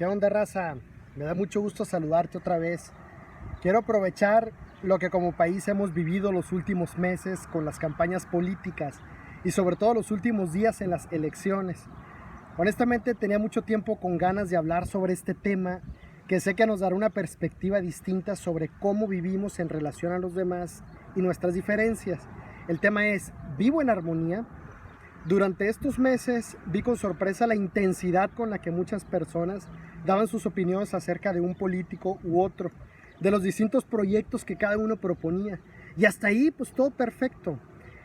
¿Qué onda, raza? Me da mucho gusto saludarte otra vez. Quiero aprovechar lo que como país hemos vivido los últimos meses con las campañas políticas y sobre todo los últimos días en las elecciones. Honestamente tenía mucho tiempo con ganas de hablar sobre este tema que sé que nos dará una perspectiva distinta sobre cómo vivimos en relación a los demás y nuestras diferencias. El tema es, ¿vivo en armonía? Durante estos meses vi con sorpresa la intensidad con la que muchas personas daban sus opiniones acerca de un político u otro, de los distintos proyectos que cada uno proponía. Y hasta ahí, pues todo perfecto.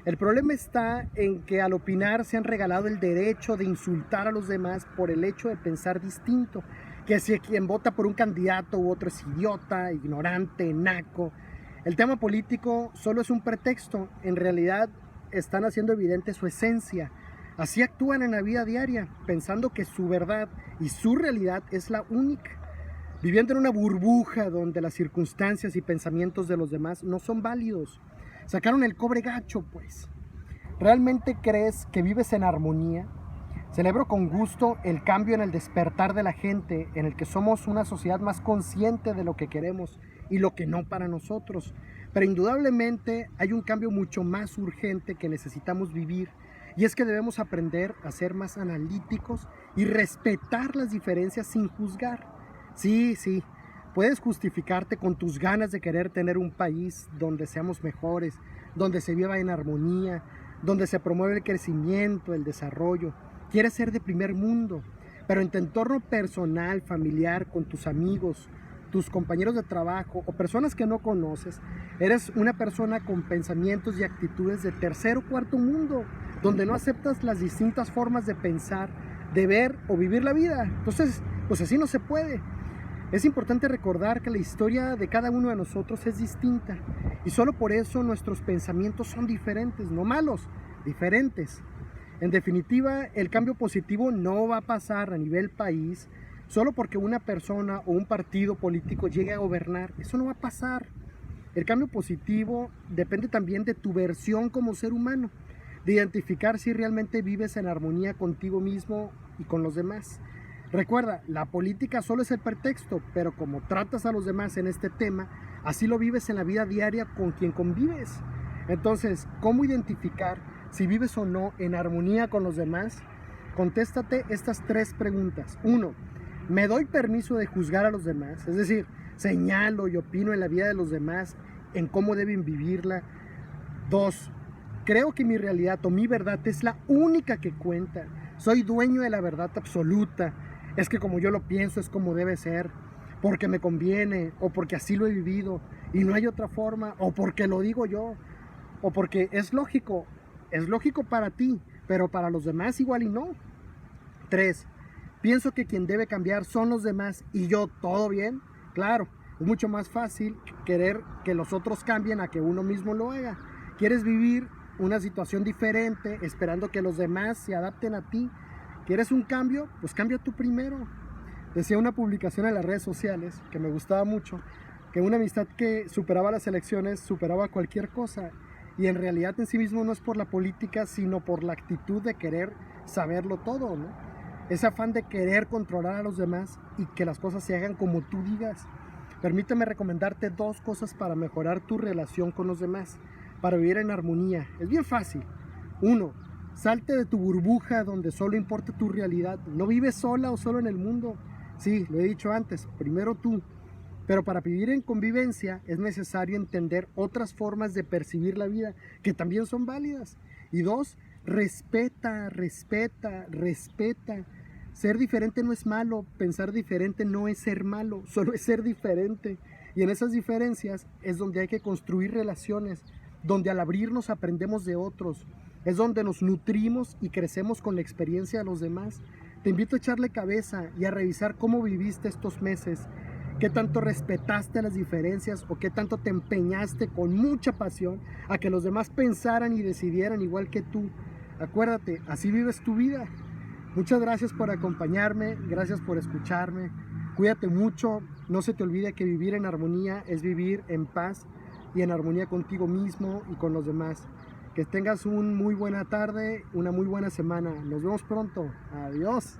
El problema está en que al opinar se han regalado el derecho de insultar a los demás por el hecho de pensar distinto. Que si quien vota por un candidato u otro es idiota, ignorante, naco. El tema político solo es un pretexto. En realidad están haciendo evidente su esencia. Así actúan en la vida diaria, pensando que su verdad y su realidad es la única, viviendo en una burbuja donde las circunstancias y pensamientos de los demás no son válidos. Sacaron el cobre gacho, pues. ¿Realmente crees que vives en armonía? Celebro con gusto el cambio en el despertar de la gente, en el que somos una sociedad más consciente de lo que queremos y lo que no para nosotros. Pero indudablemente hay un cambio mucho más urgente que necesitamos vivir, y es que debemos aprender a ser más analíticos y respetar las diferencias sin juzgar. Sí, puedes justificarte con tus ganas de querer tener un país donde seamos mejores, donde se viva en armonía, donde se promueve el crecimiento, el desarrollo. Quieres ser de primer mundo, pero en tu entorno personal, familiar, con tus amigos, tus compañeros de trabajo o personas que no conoces, eres una persona con pensamientos y actitudes de tercer o cuarto mundo, donde no aceptas las distintas formas de pensar, de ver o vivir la vida. Entonces, pues así no se puede. Es importante recordar que la historia de cada uno de nosotros es distinta y solo por eso nuestros pensamientos son diferentes, no malos, diferentes. En definitiva, el cambio positivo no va a pasar a nivel país solo porque una persona o un partido político llegue a gobernar. Eso no va a pasar. El cambio positivo depende también de tu versión como ser humano, de identificar si realmente vives en armonía contigo mismo y con los demás. Recuerda, la política solo es el pretexto, pero como tratas a los demás en este tema, así lo vives en la vida diaria con quien convives. Entonces, ¿cómo identificar si vives o no en armonía con los demás? Contéstate estas 3 preguntas. 1. ¿Me doy permiso de juzgar a los demás? Es decir, señalo y opino en la vida de los demás, en cómo deben vivirla. 2. ¿Creo que mi realidad o mi verdad es la única que cuenta? ¿Soy dueño de la verdad absoluta? Es que como yo lo pienso es como debe ser, porque me conviene, o porque así lo he vivido y no hay otra forma, o porque lo digo yo, o porque es lógico para ti, pero para los demás igual y no. 3. ¿Pienso que quien debe cambiar son los demás y yo todo bien? Claro, es mucho más fácil querer que los otros cambien a que uno mismo lo haga. ¿Quieres vivir una situación diferente esperando que los demás se adapten a ti? ¿Quieres un cambio? Pues cambia tú primero. Decía una publicación en las redes sociales que me gustaba mucho, que una amistad que superaba las elecciones superaba cualquier cosa, y en realidad en sí mismo no es por la política, sino por la actitud de querer saberlo todo, ¿no? Ese afán de querer controlar a los demás y que las cosas se hagan como tú digas. Permíteme recomendarte 2 cosas para mejorar tu relación con los demás, para vivir en armonía. Es bien fácil. 1. Salte de tu burbuja donde solo importa tu realidad. No vives sola o solo en el mundo. Sí, lo he dicho antes, primero tú. Pero para vivir en convivencia es necesario entender otras formas de percibir la vida que también son válidas. Y 2, respeta. Ser diferente no es malo, pensar diferente no es ser malo, solo es ser diferente. Y en esas diferencias es donde hay que construir relaciones, donde al abrirnos aprendemos de otros. Es donde nos nutrimos y crecemos con la experiencia de los demás. Te invito a echarle cabeza y a revisar cómo viviste estos meses. ¿Qué tanto respetaste las diferencias o qué tanto te empeñaste con mucha pasión a que los demás pensaran y decidieran igual que tú? Acuérdate, así vives tu vida. Muchas gracias por acompañarme, gracias por escucharme. Cuídate mucho, no se te olvide que vivir en armonía es vivir en paz y en armonía contigo mismo y con los demás. Que tengas una muy buena tarde, una muy buena semana. Nos vemos pronto. Adiós.